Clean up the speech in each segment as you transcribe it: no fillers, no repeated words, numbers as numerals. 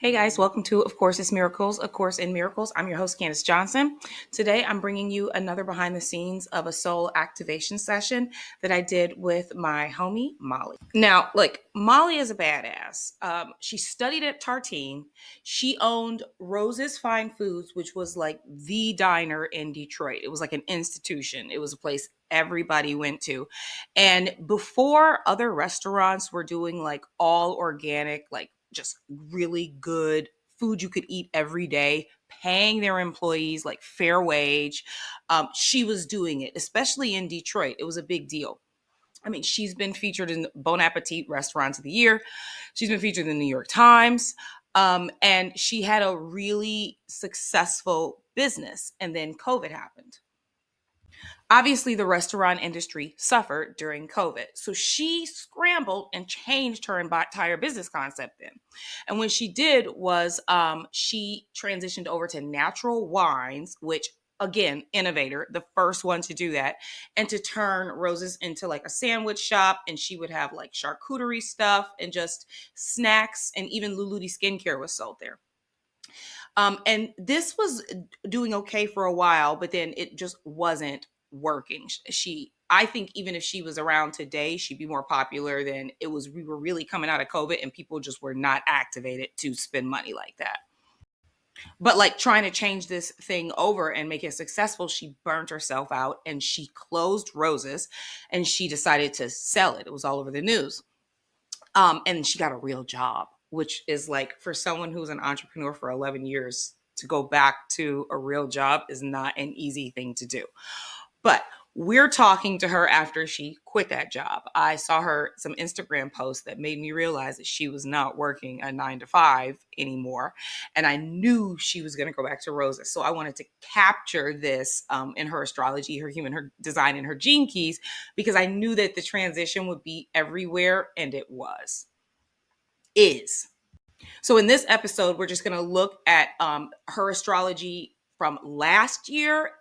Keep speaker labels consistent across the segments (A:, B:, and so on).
A: Hey guys, welcome to Of Course It's Miracles, A Course in Miracles. I'm your host, Candace Johnson. Today I'm bringing you another behind the scenes of a soul activation session that I did with my homie, Molly. Now, Molly is a badass. She studied at Tartine. She owned Rose's Fine Foods, which was like the diner in Detroit. It was like an institution. It was a place everybody went to. And before other restaurants were doing like all organic, like just really good food you could eat every day, paying their employees like fair wage. She was doing it, especially in Detroit. It was a big deal. I mean, she's been featured in Bon Appetit Restaurants of the Year. She's been featured in the New York Times. And she had a really successful business. And then COVID happened. Obviously, the restaurant industry suffered during COVID. So she scrambled and changed her entire business concept then. And what she did was she transitioned over to natural wines, which again, innovator, the first one to do that, and to turn Roses into like a sandwich shop. And she would have like charcuterie stuff and just snacks, and even Luluti skincare was sold there. And this was doing okay for a while, but then it just wasn't working. I think even if she was around today, she'd be more popular than it was. We were really coming out of COVID and people just were not activated to spend money like that. But like trying to change this thing over and make it successful, she burnt herself out and she closed Roses and she decided to sell it. It was all over the news. And she got a real job, which is like for someone who's an entrepreneur for 11 years to go back to a real job is not an easy thing to do. But we're talking to her after she quit that job. I saw her some Instagram posts that made me realize that she was not working a 9 to 5 anymore. And I knew she was going to go back to Roses. So I wanted to capture this in her astrology, her human, her design, and her gene keys, because I knew that the transition would be everywhere. And it is. So in this episode, we're just going to look at her astrology from last year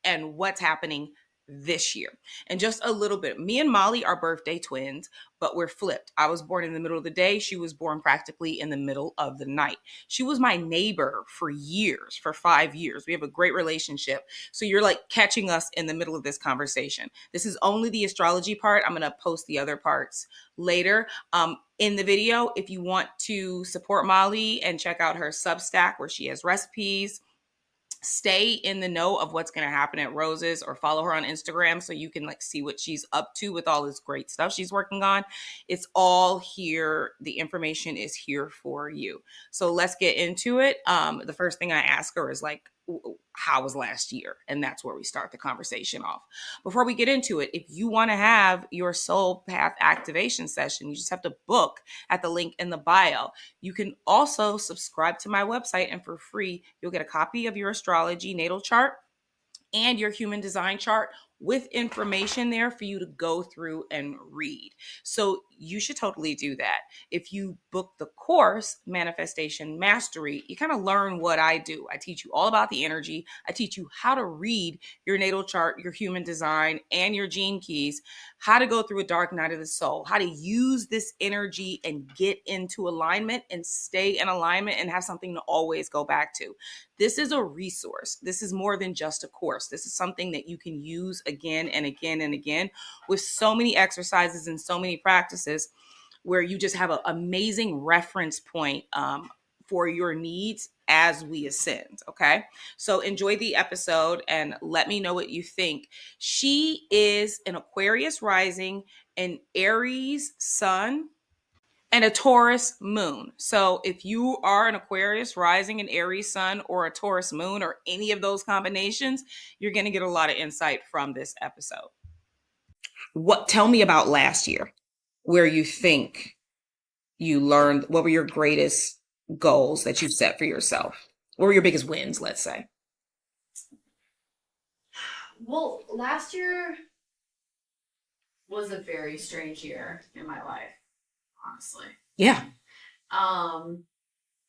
A: and what's happening this year. And just a little bit. Me and Molly are birthday twins, but we're flipped. I was born in the middle of the day. She was born practically in the middle of the night. She was my neighbor for years, for 5 years. We have a great relationship. So you're like catching us in the middle of this conversation. This is only the astrology part. I'm going to post the other parts later. In the video, if you want to support Molly and check out her Substack where she has recipes, stay in the know of what's going to happen at Roses, or follow her on Instagram so you can like see what she's up to with all this great stuff she's working on. It's all here. The information is here for you. So let's get into it. The first thing I ask her is like, how was last year? And that's where we start the conversation off. Before we get into it, if you want to have your soul path activation session, you just have to book at the link in the bio. You can also subscribe to my website, and for free, you'll get a copy of your astrology natal chart and your human design chart with information there for you to go through and read. So you should totally do that. If you book the course, Manifestation Mastery, you kind of learn what I do. I teach you all about the energy. I teach you how to read your natal chart, your human design, and your gene keys, how to go through a dark night of the soul, how to use this energy and get into alignment and stay in alignment and have something to always go back to. This is a resource. This is more than just a course. This is something that you can use again and again and again with so many exercises and so many practices where you just have an amazing reference point for your needs as we ascend. Okay. So enjoy the episode and let me know what you think. She is an Aquarius rising, an Aries sun, and a Taurus moon. So if you are an Aquarius rising, an Aries sun, or a Taurus moon, or any of those combinations, you're going to get a lot of insight from this episode. Tell me about last year, where you think you learned, what were your greatest goals that you set for yourself? What were your biggest wins, let's say?
B: Well, last year was a very strange year in my life, honestly.
A: Yeah.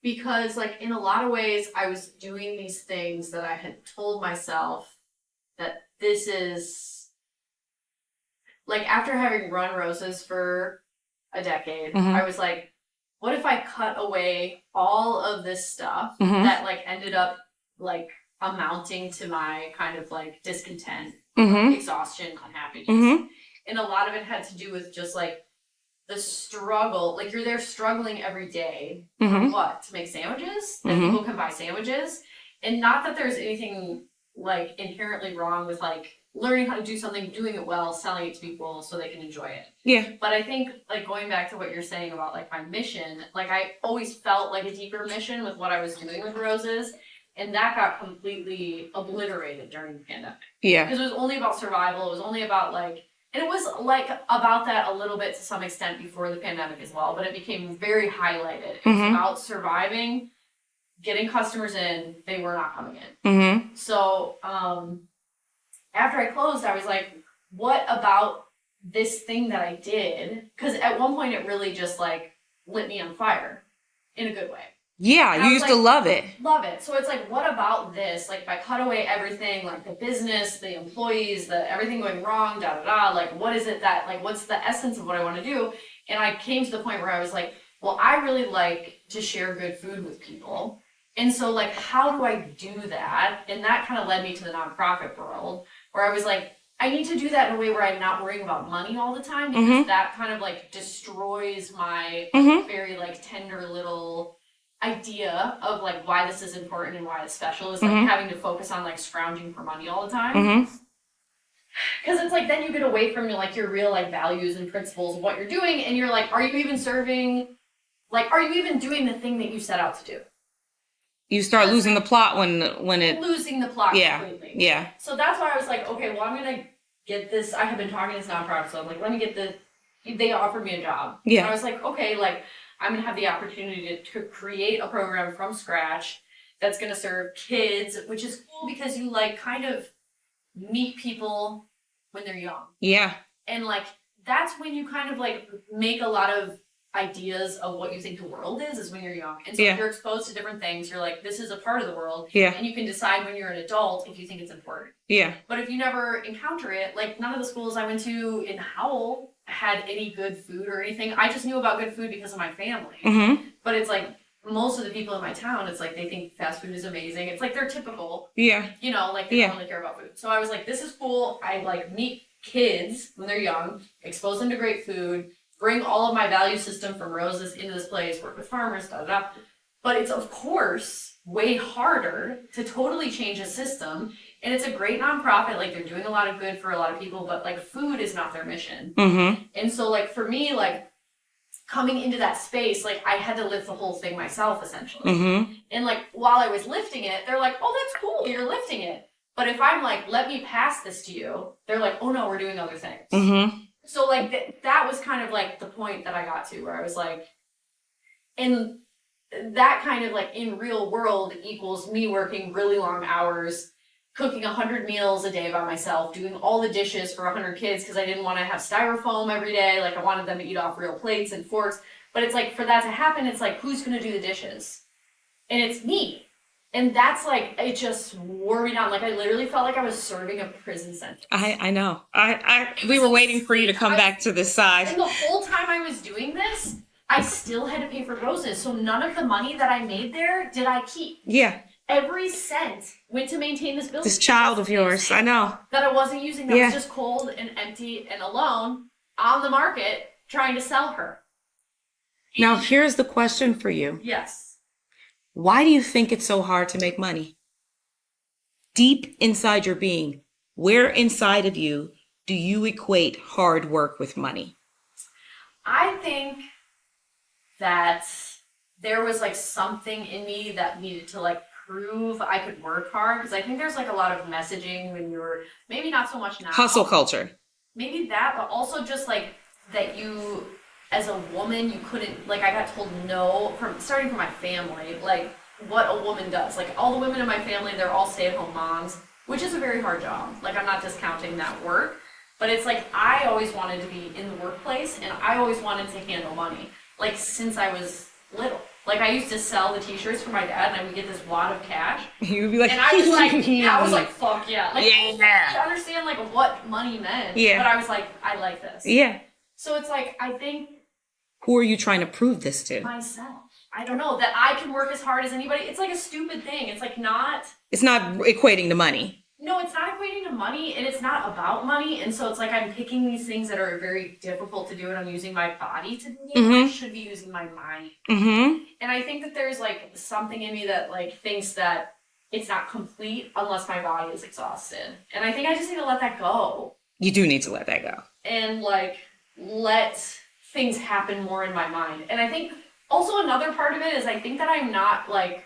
B: Because like in a lot of ways I was doing these things that I had told myself that this is like, after having run Roses for a decade, I was like, what if I cut away all of this stuff that like ended up like amounting to my kind of like discontent, exhaustion, unhappiness. And a lot of it had to do with just like the struggle. Like you're there struggling every day for what? To make sandwiches that people can buy sandwiches. And not that there's anything like inherently wrong with like learning how to do something, doing it well, selling it to people so they can enjoy it.
A: Yeah.
B: But I think like going back to what you're saying about like my mission, like I always felt like a deeper mission with what I was doing with roses. And that got completely obliterated during the pandemic.
A: Yeah.
B: Because it was only about survival. It was only about like, and it was like about that a little bit to some extent before the pandemic as well, but it became very highlighted. It was about surviving, getting customers in, they were not coming in. So after I closed, I was like, what about this thing that I did? Because at one point it really just like lit me on fire in a good way.
A: Yeah, you used to love it.
B: Love it. So it's like, what about this? Like, if I cut away everything, like the business, the employees, the everything going wrong, like, what is it that, like, what's the essence of what I want to do? And I came to the point where I was like, well, I really like to share good food with people. And so, like, how do I do that? And that kind of led me to the nonprofit world, where I was like, I need to do that in a way where I'm not worrying about money all the time, because that kind of, like, destroys my very, like, tender little idea of like why this is important and why it's special. Is like having to focus on like scrounging for money all the time, because it's like then you get away from like your real like values and principles of what you're doing, and you're like, are you even serving, like are you even doing the thing that you set out to do?
A: You start losing the plot when it
B: losing the plot completely.
A: Yeah.
B: So that's why I was like, okay, well, I'm gonna get this. I have been talking to this nonprofit, so I'm like, let me get the. They offered me a job.
A: Yeah.
B: And I was like, okay, like I'm going to have the opportunity to create a program from scratch that's going to serve kids, which is cool because you like kind of meet people when they're young.
A: Yeah.
B: And like, that's when you kind of like make a lot of ideas of what you think the world is when you're young. And so if you're exposed to different things, you're like, this is a part of the world.
A: Yeah.
B: And you can decide when you're an adult if you think it's important.
A: Yeah.
B: But if you never encounter it, like none of the schools I went to in Howell had any good food or anything. I just knew about good food because of my family. But it's like most of the people in my town, it's like they think fast food is amazing. It's like they're typical. Yeah. You know, like they don't really care about food. So I was like, this is cool. I like meet kids when they're young, expose them to great food, bring all of my value system from roses into this place, work with farmers, But it's of course way harder to totally change a system. And it's a great nonprofit, like they're doing a lot of good for a lot of people, but like food is not their mission. And so like for me, like coming into that space, like I had to lift the whole thing myself essentially. And like while I was lifting it, they're like, oh, that's cool, you're lifting it. But if I'm like, let me pass this to you, they're like, oh no, we're doing other things. So like that was kind of like the point that I got to where I was like, and that kind of like in real world equals me working really long hours, cooking 100 meals a day by myself, doing all the dishes for 100 kids because I didn't want to have styrofoam every day. Like I wanted them to eat off real plates and forks. But it's like for that to happen, it's like, who's going to do the dishes? And it's me. And that's like, it just wore me down. Like I literally felt like I was serving a prison sentence.
A: I know. We were waiting for you to come back to this side.
B: And the whole time I was doing this, I still had to pay for roses. So none of the money that I made there did I keep.
A: Yeah.
B: Every cent went to maintain this building.
A: This child of yours, I know.
B: That I wasn't using, that was just cold and empty and alone on the market trying to sell her.
A: Now, here's the question for you.
B: Yes.
A: Why do you think it's so hard to make money? Deep inside your being, where inside of you do you equate hard work with money?
B: I think that there was like something in me that needed to like prove I could work hard, because I think there's like a lot of messaging when you're maybe not so much now.
A: Hustle culture.
B: Maybe that, but also just like that you as a woman, you couldn't, like I got told no from starting from my family, like what a woman does. Like all the women in my family, they're all stay-at-home moms, which is a very hard job. Like I'm not discounting that work, but it's like I always wanted to be in the workplace and I always wanted to handle money. Like since I was little. Like I used to sell the t-shirts for my dad and I would get this wad of cash.
A: You'd be like,
B: and I was like, yeah, I was like, fuck yeah. Like
A: yeah.
B: I understand like what money meant.
A: Yeah.
B: But I was like, I like this.
A: Yeah.
B: So it's like, I think
A: Who are you trying to prove this to?
B: Myself. I don't know, that I can work as hard as anybody. It's like a stupid thing. It's like not.
A: It's not equating to money.
B: No, it's not equating to money, and it's not about money. And so it's like I'm picking these things that are very difficult to do, and I'm using my body to do it. I should be using my mind. And I think that there's like something in me that like thinks that it's not complete unless my body is exhausted. And I think I just need to let that go.
A: You do need to let that go.
B: And like let things happen more in my mind. And I think also another part of it is I think that I'm not like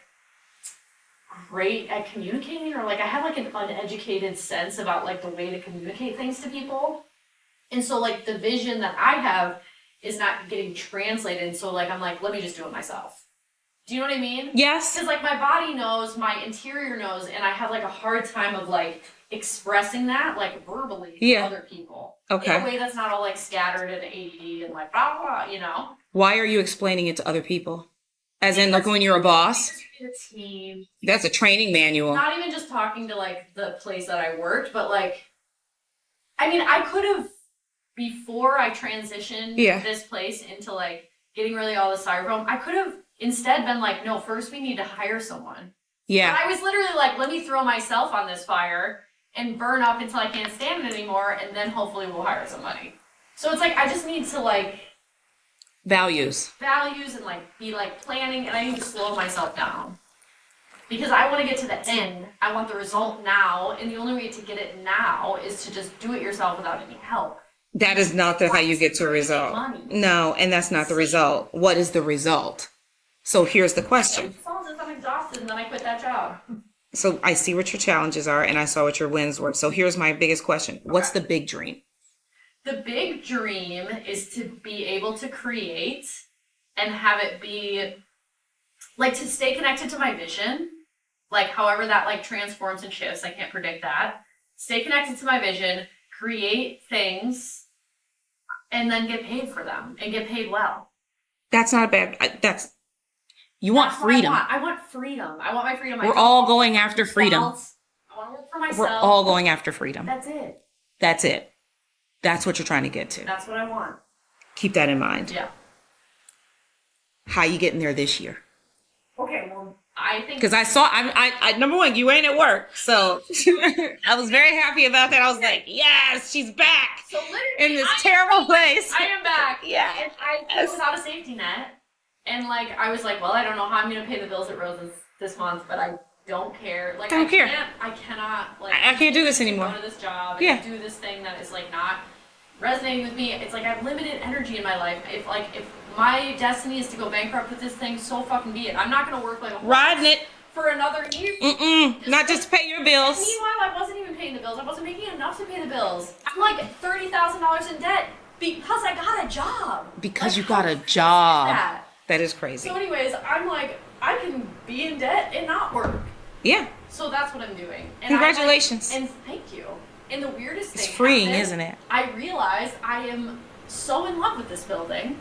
B: great at communicating, or like I have like an uneducated sense about like the way to communicate things to people. And so like the vision that I have is not getting translated. And so like I'm like, let me just do it myself. Do you know what I mean?
A: Yes.
B: Because like my body knows, my interior knows, and I have like a hard time of like expressing that like verbally to other people. Okay. In a way that's not all like scattered and ADD and like blah blah, you know?
A: Why are you explaining it to other people? As in, like when you're a boss?
B: A team.
A: That's a training manual.
B: Not even just talking to like the place that I worked, but like, I mean, I could have, before I transitioned this place into like getting really all the styrofoam, I could have instead been like, no, first we need to hire someone. Yeah. But I was literally like, let me throw myself on this fire and burn up until I can't stand it anymore, and then hopefully we'll hire somebody. So it's like, I just need to like, values and like be like planning, and I need to slow myself down because I want to get to the end. I want the result now, and the only way to get it now is to just do it yourself without any help.
A: That is not how you get to a result. No, and that's not the result. What is the result? So here's the question.
B: I'm exhausted and then I quit that job.
A: So I see what your challenges are, and I saw what your wins were. So here's my biggest question. What's the big dream?
B: The big dream is to be able to create and have it be, like, to stay connected to my vision, like, however that, like, transforms and shifts. I can't predict that. Stay connected to my vision, create things, and then get paid for them, and get paid well.
A: That's not a bad, you want freedom.
B: I want freedom. I want my freedom.
A: We're all going after freedom.
B: I want to work for myself.
A: We're all going after freedom.
B: That's it.
A: That's it. That's what you're trying to get to.
B: That's what I want.
A: Keep that in mind.
B: Yeah.
A: How you getting there this year?
B: Okay, well, I think
A: because I saw, I number one, you ain't at work, so I was very happy about that. I was like, yes, she's back.
B: So literally,
A: in this terrible place.
B: I am back.
A: Yeah.
B: And I was without a safety net, and like I was like, well, I don't know how I'm gonna pay the bills at Rose's this month, but I don't care. Like I cannot. Like
A: I can't do this anymore.
B: Go to this job and do this thing that is like not resonating with me. It's like I have limited energy in my life. If my destiny is to go bankrupt with this thing, so fucking be it. I'm not gonna work like a
A: riding it
B: for another year.
A: Not just to pay your bills.
B: And meanwhile, I wasn't even paying the bills. I wasn't making enough to pay the bills. I'm like $30,000 in debt because I got a job.
A: Because you got a job. That is crazy.
B: So anyways, I'm like, I can be in debt and not work.
A: Yeah.
B: So that's what I'm doing. And
A: congratulations.
B: And thank you. And the weirdest thing,
A: it's freeing, isn't it?
B: I realized I am so in love with this building.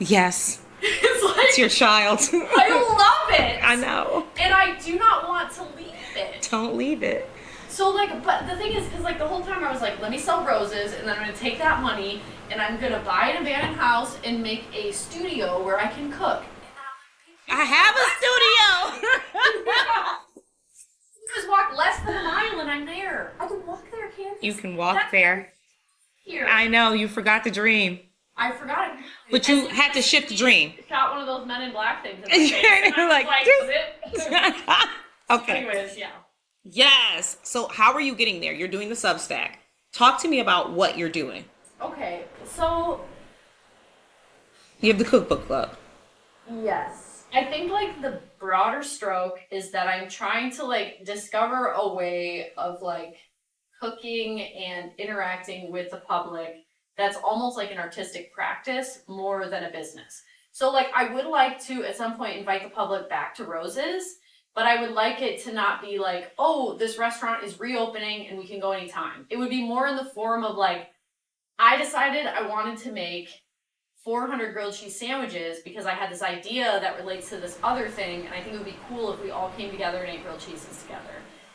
A: Yes.
B: It's
A: your child.
B: I love it.
A: I know.
B: And I do not want to leave it.
A: Don't leave it.
B: So like, but the thing is, because like the whole time I was like, let me sell roses, and then I'm gonna take that money and I'm gonna buy an abandoned house and make a studio where I can cook.
A: I have a studio.
B: Just walk less than a mile and I'm there. I can walk there, Candace.
A: You can walk there. Here. I know, you forgot the dream.
B: I forgot it.
A: But you had to shift the dream.
B: Shot one of those Men in Black things. In my face,
A: You're like okay.
B: Anyways, yeah.
A: Yes. So how are you getting there? You're doing the Substack. Talk to me about what you're doing.
B: Okay, so
A: you have the cookbook club.
B: Yes. I think like the broader stroke is that I'm trying to like discover a way of like cooking and interacting with the public that's almost like an artistic practice more than a business. So like I would like to at some point invite the public back to Rose's, but I would like it to not be like, oh, this restaurant is reopening and we can go anytime. It would be more in the form of like, I decided I wanted to make 400 grilled cheese sandwiches because I had this idea that relates to this other thing, and I think it would be cool if we all came together and ate grilled cheeses together.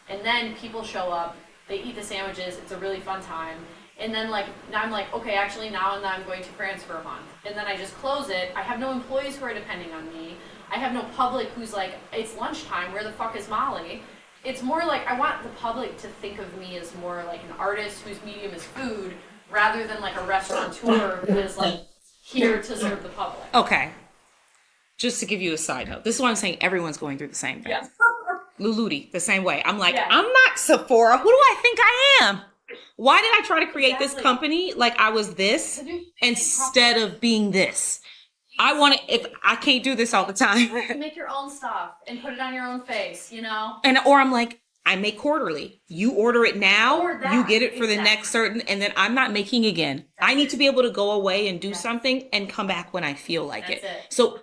B: And then people show up, they eat the sandwiches, it's a really fun time, And then like now I'm like, okay, actually now and then I'm going to France for a month. And then I just close it. I have no employees who are depending on me. I have no public who's like, it's lunchtime, where the fuck is Molly? It's more like I want the public to think of me as more like an artist whose medium is food rather than like a restaurateur who is like here to serve the public.
A: Okay. Just to give you a side note, this is what I'm saying. Everyone's going through the same thing.
B: Yeah.
A: Luluti, the same way. I'm like,
B: Yeah.
A: I'm not Sephora. Who do I think I am? Why did I try to create this
B: Exactly.
A: company like I was this instead of being this? I want to, if I can't do this all the time.
B: You make your own stuff and put it on your own face, you know?
A: Or I'm like, I make quarterly. You order it now,
B: Or that,
A: you get it for the
B: exactly.
A: next certain, and then I'm not making again. I need to be able to go away and do
B: Yes.
A: something and come back when I feel like
B: That's
A: it.
B: it.
A: So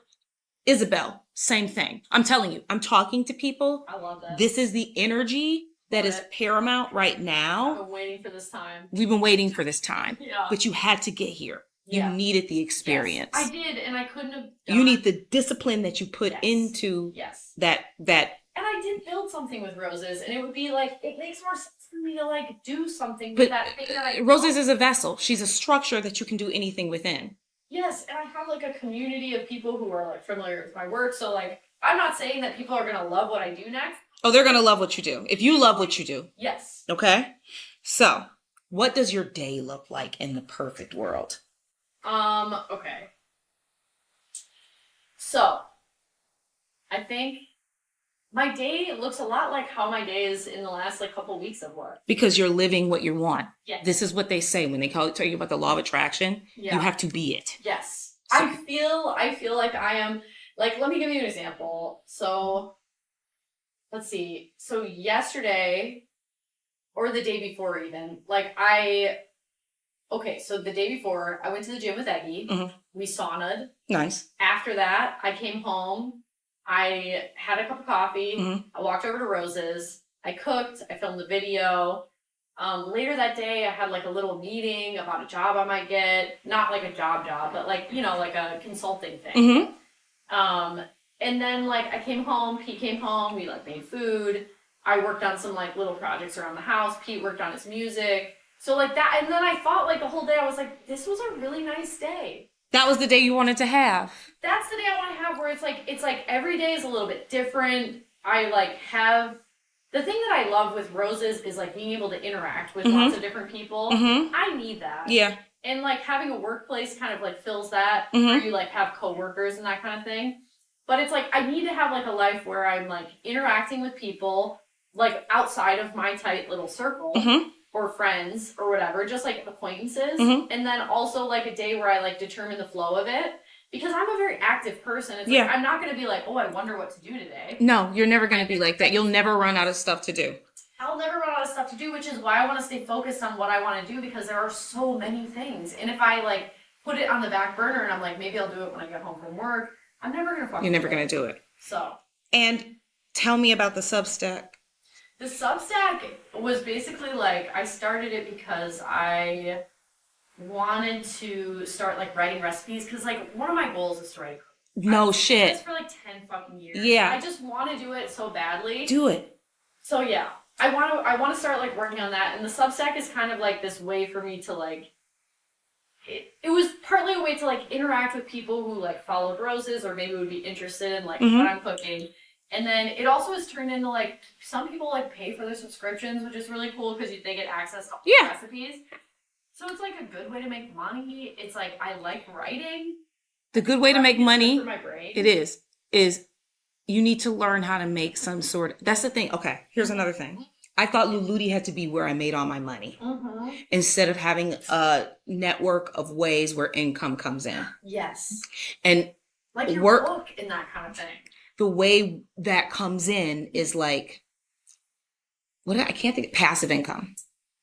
A: Isabel, same thing. I'm telling you, I'm talking to people.
B: I love that.
A: This is the energy that
B: Love
A: is
B: it.
A: paramount right
B: I've
A: now.
B: been waiting for this time.
A: We've been waiting for this time,
B: Yeah.
A: but you had to get here. You
B: Yeah.
A: needed the experience.
B: Yes, I did, and I couldn't have done.
A: You need the discipline that you put
B: Yes.
A: into
B: Yes.
A: that.
B: And I did build something with roses, and it would be like, it makes more sense for me to like do something with
A: But
B: that thing that I
A: Roses
B: built.
A: is a vessel. She's a structure that you can do anything within.
B: Yes, and I have like a community of people who are like familiar with my work, so like I'm not saying that people are gonna love what I do next.
A: Oh, they're going to love what you do. If you love what you do.
B: Yes.
A: Okay. So what does your day look like in the perfect world?
B: Okay. So I think my day looks a lot like how my days in the last like couple weeks of work.
A: Because you're living what you want.
B: Yes.
A: This is what they say when they tell you about the law of attraction.
B: Yeah.
A: You have to be it.
B: Yes.
A: So-
B: I feel like I am like, let me give you an example. So let's see. So yesterday or the day before even, so the day before I went to the gym with Eggy.
A: Mhm.
B: We sauna'd.
A: Nice.
B: After that, I came home. I had a cup of coffee.
A: Mhm.
B: I walked over to Rose's. I cooked. I filmed a video. Later that day, I had like a little meeting about a job I might get. Not like a job, but like, you know, like a consulting thing.
A: Mm-hmm.
B: And then like I came home. Pete came home. We like made food. I worked on some like little projects around the house. Pete worked on his music. So like that. And then I thought like the whole day, I was like, this was a really nice day.
A: That was the day you wanted to have.
B: That's the day I want to have where it's like every day is a little bit different. I like have the thing that I love with Roses is like being able to interact with
A: Mhm.
B: lots of different people.
A: Mhm.
B: I need that.
A: Yeah.
B: And like having a workplace kind of like fills that
A: Mhm.
B: where you like have coworkers and that kind of thing. But it's like I need to have like a life where I'm like interacting with people like outside of my tight little circle.
A: Mhm.
B: Or friends or whatever, just like acquaintances.
A: Mhm.
B: And then also like a day where I like determine the flow of it. Because I'm a very active person. It's
A: Yeah.
B: like I'm not gonna be like, oh, I wonder what to do today.
A: No, you're never going to be like that. You'll never run out of stuff to do.
B: I'll never run out of stuff to do, which is why I want to stay focused on what I want to do because there are so many things. And if I like put it on the back burner and I'm like, maybe I'll do it when I get home from work, I'm never gonna fucking
A: You're never
B: do
A: going
B: it.
A: to do it.
B: So
A: And tell me about the Substack.
B: the Substack was basically like I started it because I wanted to start like writing recipes because like one of my goals is to write a cookbook.
A: No
B: I've been doing this
A: shit.
B: for like 10 fucking years.
A: Yeah.
B: I just want to do it so badly.
A: Do it.
B: So yeah, I want to start like working on that, and the Substack is kind of like this way for me to like. It was partly a way to like interact with people who like followed Roses or maybe would be interested in like
A: Mhm.
B: what I'm cooking. And then it also has turned into like some people like pay for their subscriptions, which is really cool because they get access to all the
A: Yeah.
B: recipes. So it's like a good way to make money. It's like I like writing.
A: The good way to make
B: Writing is good
A: money,
B: for my brain.
A: it is you need to learn how to make some sort of, that's the thing. Okay, here's another thing. I thought Luluti had to be where I made all my money
B: Mm-hmm.
A: instead of having a network of ways where income comes in.
B: Yes.
A: And
B: Like your
A: Work-
B: book and that kind of thing.
A: the way that comes in is like, I can't think, passive income.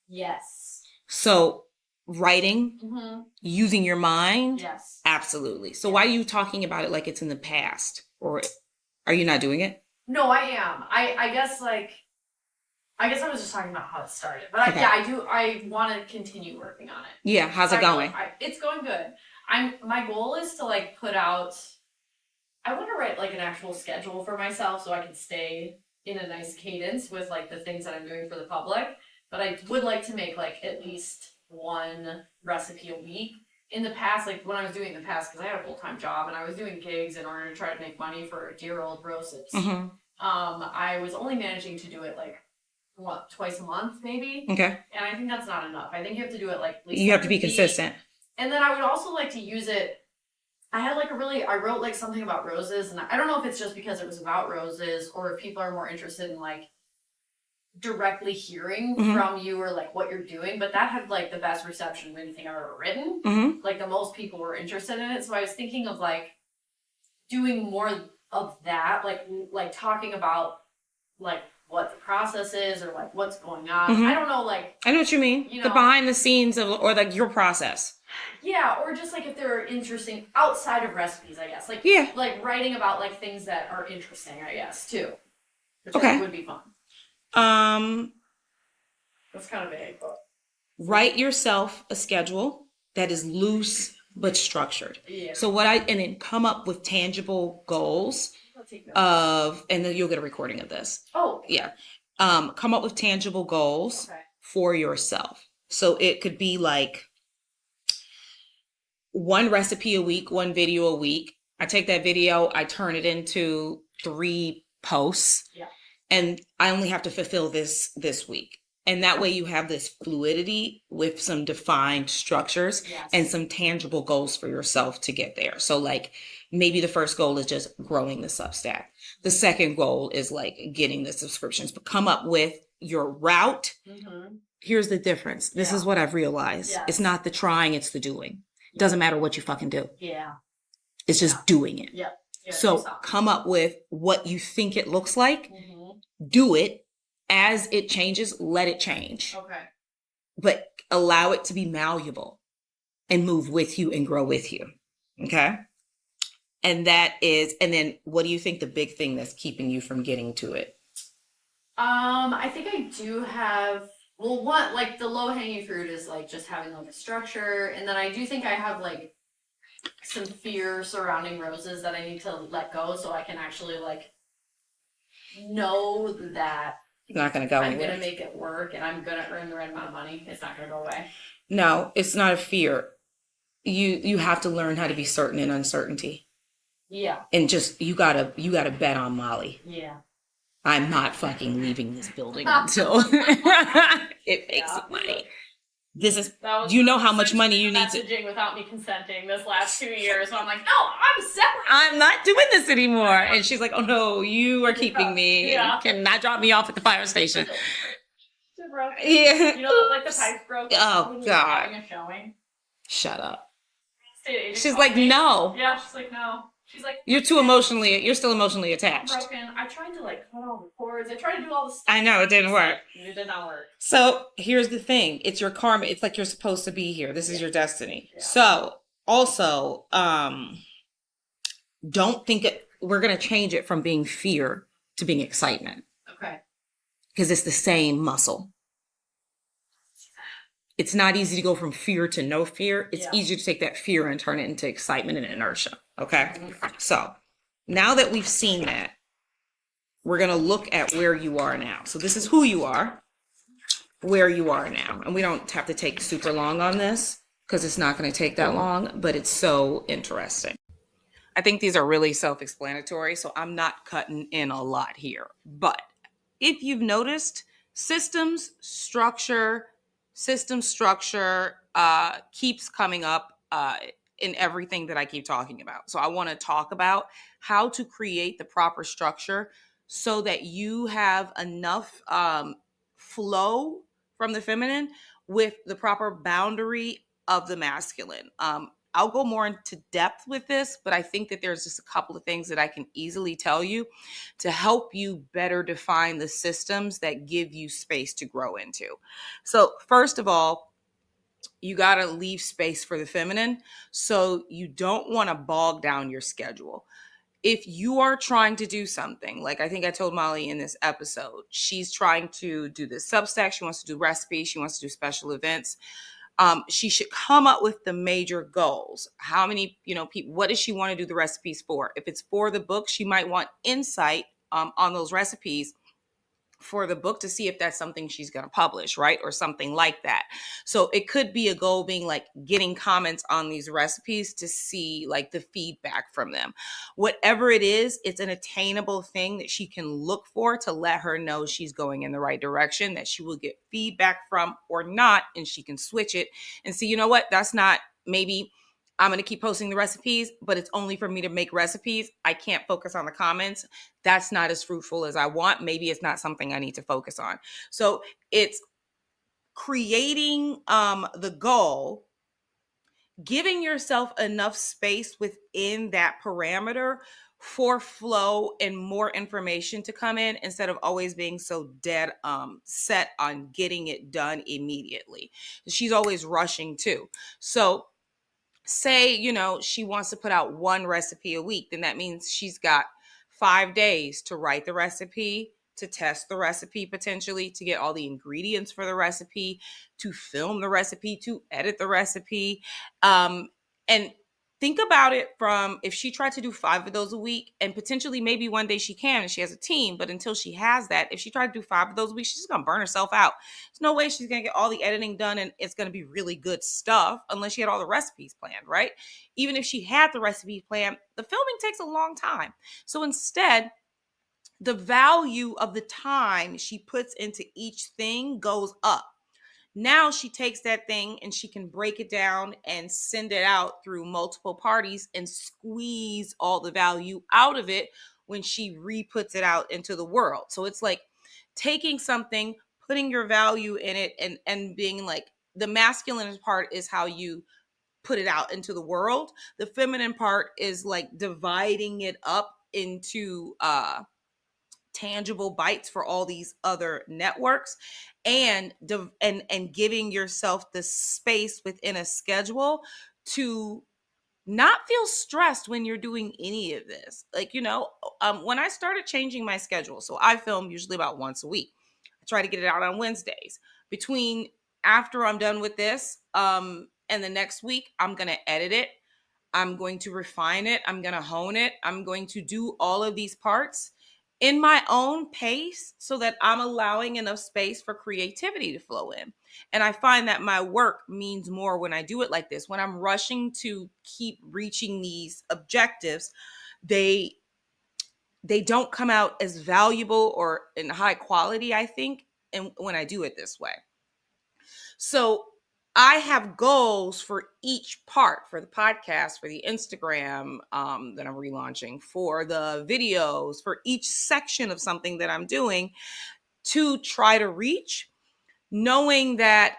B: Yes.
A: So writing,
B: Mm-hmm.
A: using your mind,
B: Yes.
A: absolutely. So why are you talking about it like it's in the past? Or are you not doing it?
B: No, I am. I guess I was just talking about how it started. But
A: Okay.
B: I want to continue working on it.
A: Yeah, how's it going?
B: It's going good. My goal is to like put out I want to write like an actual schedule for myself so I can stay in a nice cadence with like the things that I'm doing for the public. But I would like to make like at least one recipe a week. In the past, like when I was doing it in the past, because I had a full-time job and I was doing gigs in order to try to make money for dear old roses. I was only managing to do it like twice a month maybe.
A: Okay.
B: And I think that's not enough. I think you have to do it like at least
A: you have to be
B: week.
A: consistent.
B: And then I would also like to use it. I wrote like something about roses, and I don't know if it's just because it was about roses or if people are more interested in like directly hearing from you or like what you're doing, but that had like the best reception of anything I've ever written. Like the most people were interested in it. So I was thinking of like doing more of that, like talking about like what the process is or like what's going on. I don't know, like
A: I know what you mean. The behind the scenes of or like your process.
B: Yeah, or just like if they're interesting outside of recipes, I guess. Like like writing about like things that are interesting, I guess, too. Which I think would be fun. That's kind of vague, but
A: write yourself a schedule that is loose but structured. So and then come up with tangible goals and then you'll get a recording of this. Come up with tangible goals for yourself. So it could be like one recipe a week, one video a week. I take that video, I turn it into 3 posts. And I only have to fulfill this week. And that way you have this fluidity with some defined structures and some tangible goals for yourself to get there. So like maybe the first goal is just growing the Substack. The second goal is like getting the subscriptions, but come up with your route. Here's the difference. This is what I've realized. It's not the trying, it's the doing. It doesn't matter what you fucking do. It's just doing it. So come up with what you think it looks like. Do it. As it changes, let it change. But allow it to be malleable and move with you and grow with you. Okay? And then what do you think the big thing that's keeping you from getting to it?
B: I think I do have, well, one, like the low hanging fruit is like just having like a structure. And then I do think I have like some fear surrounding roses that I need to let go so I can actually like know that
A: not going to go
B: I'm going to make it work and I'm going to earn the right amount of money. It's not going to go away.
A: No, it's not a fear. You have to learn how to be certain in uncertainty. And just you gotta bet on Molly. I'm not fucking leaving this building until it makes money. This is, you know how much money you need to.
B: Messaging without me consenting this last 2 years. So I'm like, no, I'm separate.
A: I'm not doing this anymore. And she's like, oh no, you are keeping me. You cannot drop me off at the fire station.
B: You know, like the pipes broke.
A: Oh God.
B: Having a showing.
A: Shut up. She's like, no.
B: Yeah, she's like, no. She's like,
A: you're still emotionally attached.
B: Broken. I tried to like cut all the cords. I tried to do all the stuff.
A: I know, it didn't work.
B: It did not work.
A: So here's the thing. It's your karma. It's like you're supposed to be here. This is your destiny. So also, don't think we're going to change it from being fear to being excitement. Because it's the same muscle. It's not easy to go from fear to no fear. It's easier to take that fear and turn it into excitement and inertia. Okay. So now that we've seen that, we're going to look at where you are now. So this is who you are, where you are now. And we don't have to take super long on this because it's not going to take that long, but it's so interesting. I think these are really self-explanatory, so I'm not cutting in a lot here. But if you've noticed, system structure keeps coming up in everything that I keep talking about. So I want to talk about how to create the proper structure so that you have enough flow from the feminine with the proper boundary of the masculine. I'll go more into depth with this, but I think that there's just a couple of things that I can easily tell you to help you better define the systems that give you space to grow into. So first of all, you got to leave space for the feminine. So you don't want to bog down your schedule. If you are trying to do something, like I think I told Molly in this episode, she's trying to do this Substack. She wants to do recipes. She wants to do special events. She should come up with the major goals. How many, people, what does she want to do the recipes for? If it's for the book, she might want insight on those recipes for the book to see if that's something she's going to publish, right? Or something like that. So it could be a goal being like getting comments on these recipes to see like the feedback from them. Whatever it is, it's an attainable thing that she can look for to let her know she's going in the right direction, that she will get feedback from or not, and she can switch it and see, you know what, that's not, maybe I'm going to keep posting the recipes, but it's only for me to make recipes. I can't focus on the comments. That's not as fruitful as I want. Maybe it's not something I need to focus on. So it's creating the goal, giving yourself enough space within that parameter for flow and more information to come in, instead of always being so dead set on getting it done immediately. She's always rushing too. So say, she wants to put out one recipe a week, then that means she's got 5 days to write the recipe, to test the recipe, potentially to get all the ingredients for the recipe, to film the recipe, to edit the recipe. And think about it from, if she tried to do 5 of those a week, and potentially maybe one day she can and she has a team, but until she has that, if she tried to do 5 of those a week, she's going to burn herself out. There's no way she's going to get all the editing done and it's going to be really good stuff unless she had all the recipes planned, right? Even if she had the recipe planned, the filming takes a long time. So instead, the value of the time she puts into each thing goes up. Now she takes that thing and she can break it down and send it out through multiple parties and squeeze all the value out of it when she re-puts it out into the world. So it's like taking something, putting your value in it, and being like, the masculine part is how you put it out into the world. The feminine part is like dividing it up into tangible bites for all these other networks, and giving yourself the space within a schedule to not feel stressed when you're doing any of this. Like, when I started changing my schedule, so I film usually about once a week. I try to get it out on Wednesdays. Between after I'm done with this, and the next week, I'm going to edit it. I'm going to refine it. I'm going to hone it. I'm going to do all of these parts in my own pace so that I'm allowing enough space for creativity to flow in. And I find that my work means more when I do it like this. When I'm rushing to keep reaching these objectives, they don't come out as valuable or in high quality, I think, and when I do it this way. So I have goals for each part, for the podcast, for the Instagram that I'm relaunching, for the videos, for each section of something that I'm doing, to try to reach, knowing that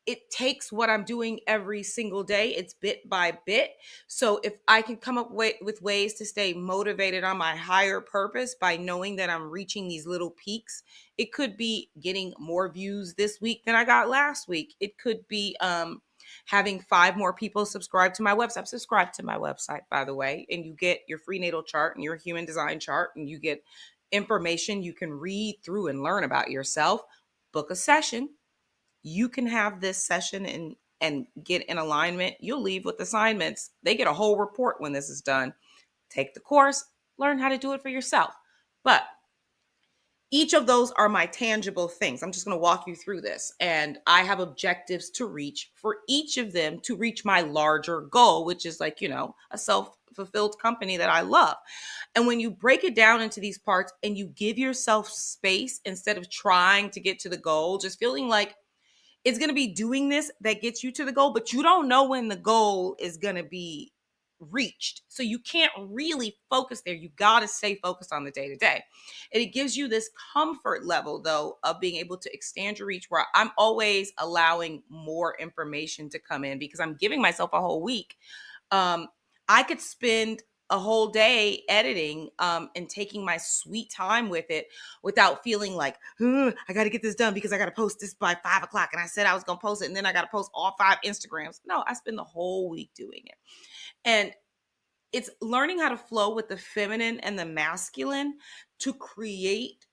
A: it takes what I'm doing every single day. It's bit by bit. So if I can come up with ways to stay motivated on my higher purpose by knowing that I'm reaching these little peaks, it could be getting more views this week than I got last week. It could be having 5 more people subscribe to my website. Subscribe to my website, by the way, and you get your free natal chart and your human design chart, and you get information you can read through and learn about yourself. Book a session. You can have this session and get in alignment. You'll leave with assignments. They get a whole report when this is done. Take the course, learn how to do it for yourself. But each of those are my tangible things. I'm just going to walk you through this. And I have objectives to reach for each of them to reach my larger goal, which is like, a self-fulfilled company that I love. And when you break it down into these parts and you give yourself space instead of trying to get to the goal, just feeling like it's going to be doing this that gets you to the goal, but you don't know when the goal is going to be reached. So you can't really focus there. You got to stay focused on the day to day. And it gives you this comfort level, though, of being able to extend your reach, where I'm always allowing more information to come in because I'm giving myself a whole week. I could spend a whole day editing and taking my sweet time with it without feeling like, I got to get this done because I got to post this by 5 o'clock. And I said I was going to post it. And then I got to post all 5 Instagrams. No, I spend the whole week doing it. And it's learning how to flow with the feminine and the masculine to create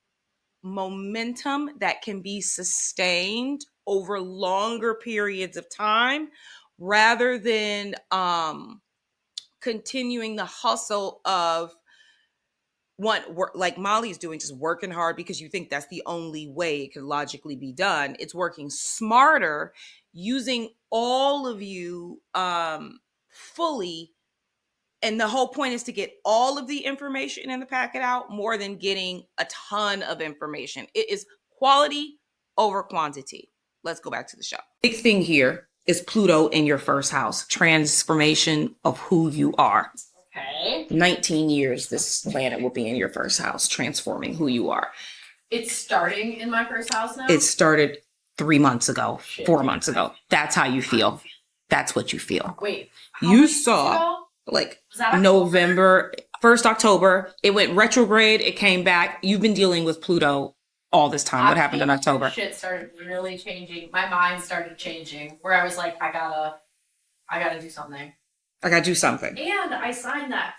A: momentum that can be sustained over longer periods of time, rather than continuing the hustle of like Molly's doing, just working hard because you think that's the only way it could logically be done. It's working smarter, using all of you fully. And the whole point is to get all of the information in the packet out more than getting a ton of information. It is quality over quantity. Let's go back to the show. Big thing here is Pluto in your first house, transformation of who you are.
B: Okay.
A: 19 years this planet will be in your first house, transforming who you are.
B: It's starting in my first house now?
A: It started 3 months ago, 4 months ago. That's how you feel. That's what you feel.
B: Wait.
A: You saw like November, 1st October. It went retrograde. It came back. You've been dealing with Pluto all this time. What happened in October?
B: Shit started really changing. My mind started changing where I was like, I gotta do something.
A: I gotta do something.
B: And I signed that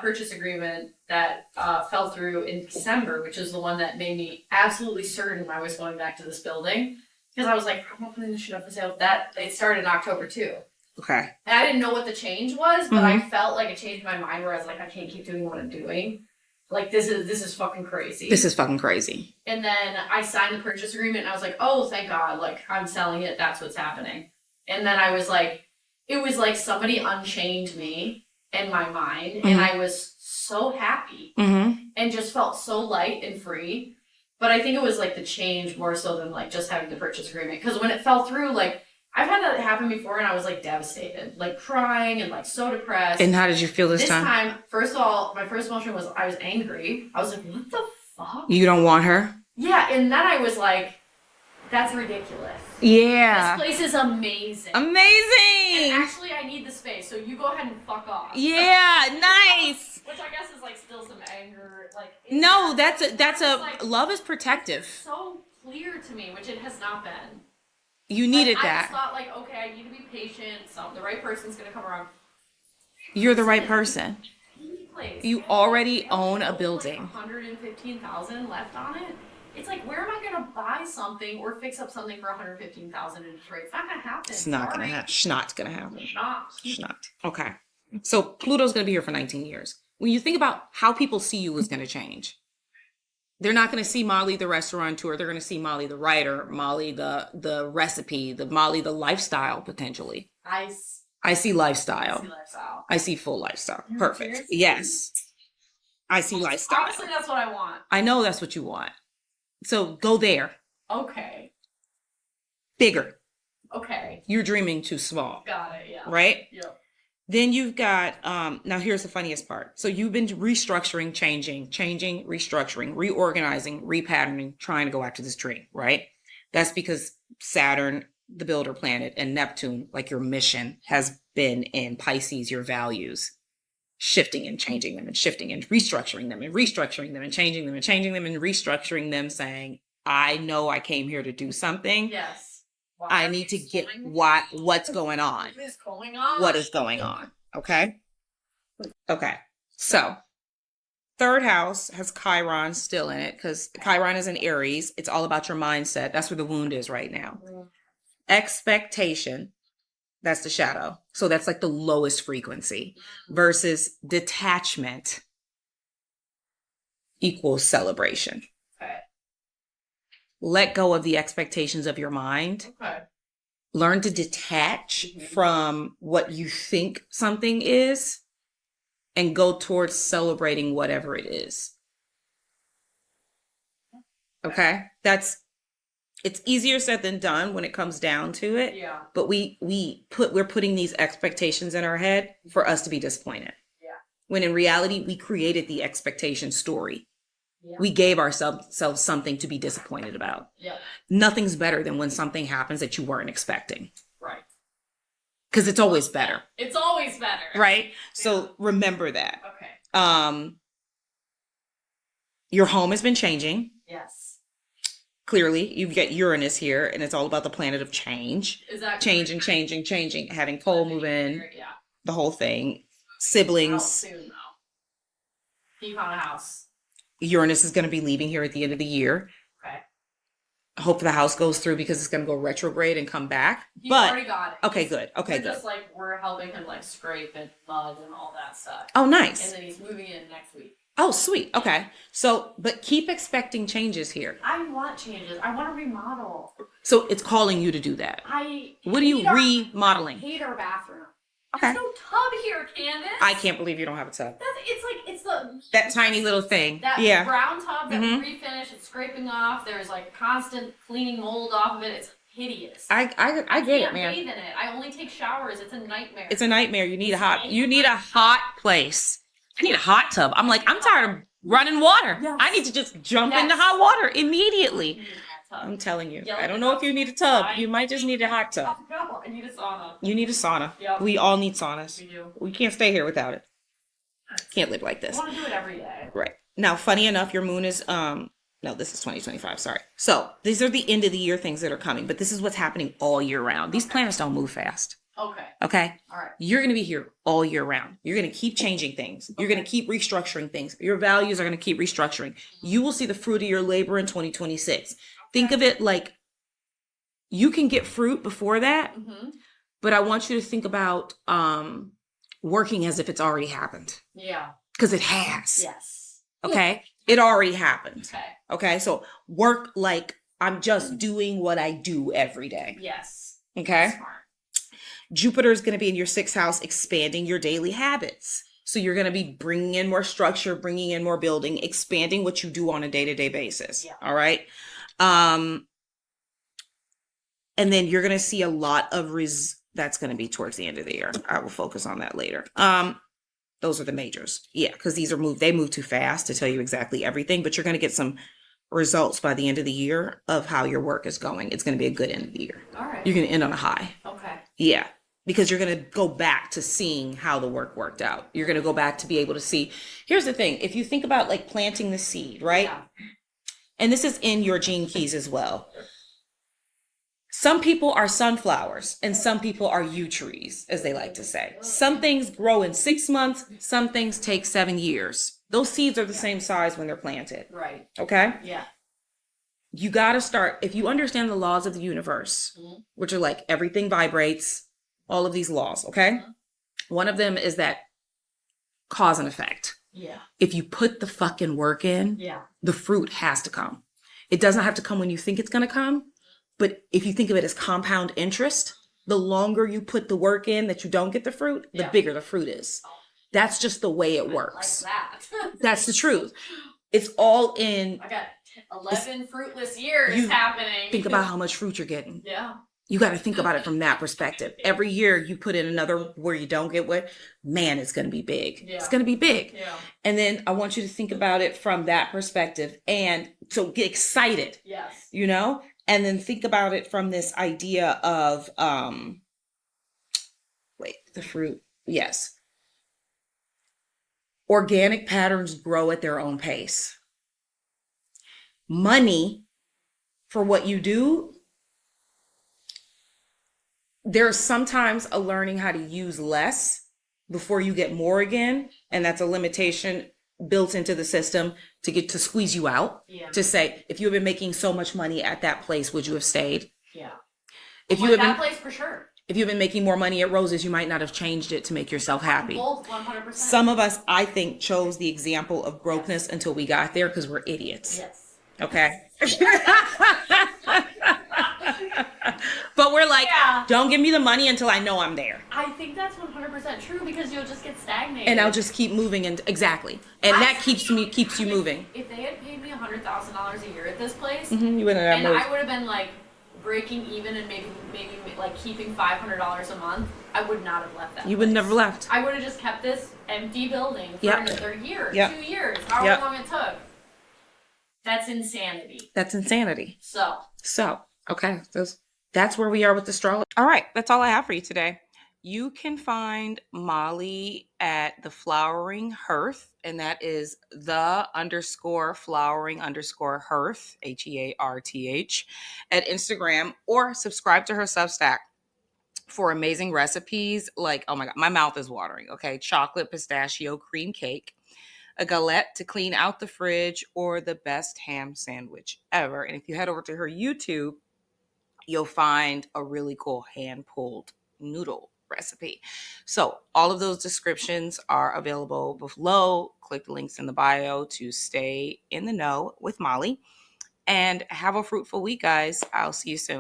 B: purchase agreement that fell through in December, which is the one that made me absolutely certain I was going back to this building. Because I was like, I'm not putting this shit up for sale. That it started in October too.
A: Okay.
B: And I didn't know what the change was, but I felt like it changed my mind where I was like, I can't keep doing what I'm doing. Like this is fucking crazy.
A: This is fucking crazy.
B: And then I signed the purchase agreement and I was like, oh, thank God, like I'm selling it, that's what's happening. And then I was like, it was like somebody unchained me in my mind and I was so happy and just felt so light and free. But I think it was like the change more so than like just having the purchase agreement. Because when it fell through, like I've had that happen before and I was like devastated, like crying and like so depressed.
A: And how did you feel this time?
B: This time, first of all, my first emotion was I was angry. I was like, what the fuck?
A: You don't want her?
B: Yeah, and then I was like, that's ridiculous.
A: Yeah.
B: This place is amazing.
A: Amazing.
B: And actually, I need the space, so you go ahead and fuck off.
A: Yeah, nice.
B: Which I guess is like still some anger, like.
A: No, that's a
B: like,
A: love is protective.
B: It's so clear to me, which it has not been.
A: You needed
B: I
A: that.
B: just thought like, okay, I need to be patient. The right person's gonna come around.
A: You're the right person.
B: Place.
A: You already own a building.
B: Like $115,000 left on it. It's like, where am I gonna buy something or fix up something for $115,000 in Detroit? It's not gonna happen.
A: It's not gonna happen. Schnot gonna happen.
B: Schnot.
A: Okay. So Pluto's gonna be here for 19 years. When you think about how people see you is gonna change. They're not gonna see Molly the restaurateur. They're gonna see Molly the writer, Molly the recipe, Molly the lifestyle potentially. I see lifestyle. I see full lifestyle. Perfect. Serious? Yes. I see lifestyle.
B: Honestly, that's what I want.
A: I know that's what you want. So go there.
B: Okay.
A: Bigger.
B: Okay.
A: You're dreaming too small.
B: Got it, yeah.
A: Right?
B: Yep.
A: Then you've got, now here's the funniest part. So you've been restructuring, changing, restructuring, reorganizing, repatterning, trying to go after this dream, right? That's because Saturn, the builder planet, and Neptune, like your mission, has been in Pisces, your values, shifting and changing them and shifting and restructuring them and restructuring them and changing them and changing them and restructuring them, saying, I know I came here to do something.
B: Yes.
A: I need to get what's going on.
B: What is going on?
A: What is going on? Okay. Okay. So third house has Chiron still in it because Chiron is in Aries. It's all about your mindset. That's where the wound is right now. Expectation. That's the shadow. So that's like the lowest frequency versus detachment equals celebration.
B: Okay.
A: Let go of the expectations of your mind.
B: Okay.
A: Learn to detach from what you think something is and go towards celebrating whatever it is. Okay? It's easier said than done when it comes down to it.
B: Yeah.
A: But we're putting these expectations in our head for us to be disappointed.
B: Yeah.
A: When in reality, we created the expectation story.
B: Yeah.
A: We gave ourselves something to be disappointed about.
B: Yeah.
A: Nothing's better than when something happens that you weren't expecting.
B: Right.
A: Because it's always better.
B: It's always better.
A: Right? Yeah. So remember that.
B: Okay.
A: Your home has been changing.
B: Yes.
A: Clearly, you've got Uranus here, and it's all about the planet of change.
B: Is that
A: changing, having coal move in, the whole thing. Siblings.
B: Soon, though. You found a house.
A: Uranus is going to be leaving here at the end of the year.
B: Okay.
A: I hope the house goes through because it's going to go retrograde and come back.
B: He already got it.
A: Okay, good. Okay, good.
B: Just like we're helping him like scrape and mud and all that stuff.
A: Oh, nice.
B: And then he's moving in next week.
A: Oh, sweet. Okay. So, but keep expecting changes here.
B: I want changes. I want to remodel.
A: So it's calling you to do that. What are you remodeling?
B: I hate our bathroom.
A: Okay.
B: There's no tub here, Candace.
A: I can't believe you don't have a tub.
B: It's the
A: that tiny little thing.
B: That
A: yeah.
B: brown tub that we refinished, it's scraping off. There's like constant cleaning mold off of it. It's hideous.
A: I get it, man.
B: I can't bathe in it. I only take showers. It's a nightmare.
A: It's a nightmare. You need a hot place. I need a hot tub. I'm like, I'm tired of running water. Yes. I need to just jump into hot water immediately. I'm telling you. I don't know if you need a tub. You might just need a hot tub.
B: No, I need a sauna.
A: You need a sauna.
B: Yep.
A: We all need saunas.
B: We do.
A: We can't stay here without it. Can't live like this.
B: I want to do it every day.
A: Right. Now, funny enough, your moon is no, this is 2025, sorry. So these are the end of the year things that are coming, but this is what's happening all year round. These planets don't move fast.
B: Okay.
A: Okay?
B: All right.
A: You're going to be here all year round. You're going to keep changing things. You're going to keep restructuring things. Your values are going to keep restructuring. You will see the fruit of your labor in 2026. Think of it like you can get fruit before that, but I want you to think about working as if it's already happened.
B: Yeah.
A: Because it has.
B: Yes.
A: Okay? It already happened.
B: Okay.
A: Okay? So work like I'm just doing what I do every day.
B: Yes.
A: Okay?
B: Smart.
A: Jupiter is going to be in your 6th house, expanding your daily habits. So you're going to be bringing in more structure, bringing in more building, expanding what you do on a day-to-day basis. Yeah. All right? And then you're going to see a lot of that's going to be towards the end of the year. I will focus on that later. Those are the majors. Yeah, because they move too fast to tell you exactly everything, but you're going to get some results by the end of the year of how your work is going. It's going to be a good end of the year.
B: All right.
A: You're going to end on a high.
B: Okay.
A: Yeah, because you're going to go back to seeing how the work worked out. You're going to go back to be able to see. Here's the thing. If you think about like planting the seed, right? Yeah. And this is in your gene keys as well. Some people are sunflowers and some people are yew trees, as they like to say. Some things grow in 6 months. Some things take 7 years. Those seeds are the same size when they're planted. Right. Okay? Yeah. You got to start, if you understand the laws of the universe, which are like everything vibrates, all of these laws, okay? One of them is that cause and effect. Yeah. If you put the fucking work in, the fruit has to come. It doesn't have to come when you think it's going to come. But if you think of it as compound interest, the longer you put the work in that you don't get the fruit, the bigger the fruit is. That's just the way it works. Like that. That's the truth. It's all in.
B: I got 11 fruitless years happening.
A: Think about how much fruit you're getting.
B: Yeah.
A: You got to think about it from that perspective. Every year you put in another where you don't get what, man, it's going to be big. Yeah. It's going to be big. Yeah. And then I want you to think about it from that perspective. And so get excited. Yes. You know? And then think about it from this idea of, the fruit. Yes. Organic patterns grow at their own pace. Money for what you do, there's sometimes a learning how to use less before you get more again. And that's a limitation built into the system to get to squeeze you out. Yeah. To say, if you had been making so much money at that place, would you have stayed? Yeah.
B: If you had that place for sure.
A: If you've been making more money at Rose's, you might not have changed it to make yourself happy.
B: Both 100%.
A: Some of us, I think, chose the example of brokenness until we got there because we're idiots. Yes. Okay. But we're like, don't give me the money until I know I'm there.
B: I think that's 100% true because you'll just get stagnated.
A: And I'll just keep moving, and exactly. And that keeps you moving.
B: If they had paid me $100,000 a year at this place,
A: you wouldn't have moved.
B: I would have been like breaking even and maybe like keeping $500 a month, I would not have left that.
A: You would never left.
B: I would have just kept this empty building for another year, 2 years, however long it took. That's insanity.
A: That's insanity.
B: So
A: okay. That's where we are with astrology. All right. That's all I have for you today. You can find Molly at the Flowering Hearth, and that is _flowering_hearth, HEARTH, at Instagram, or subscribe to her Substack for amazing recipes. Like, oh my God, my mouth is watering. Okay. Chocolate pistachio cream cake, a galette to clean out the fridge, or the best ham sandwich ever. And if you head over to her YouTube, you'll find a really cool hand-pulled noodle recipe. recipe. So all of those descriptions are available below. Click the links in the bio to stay in the know with Molly. And have a fruitful week, guys. I'll see you soon.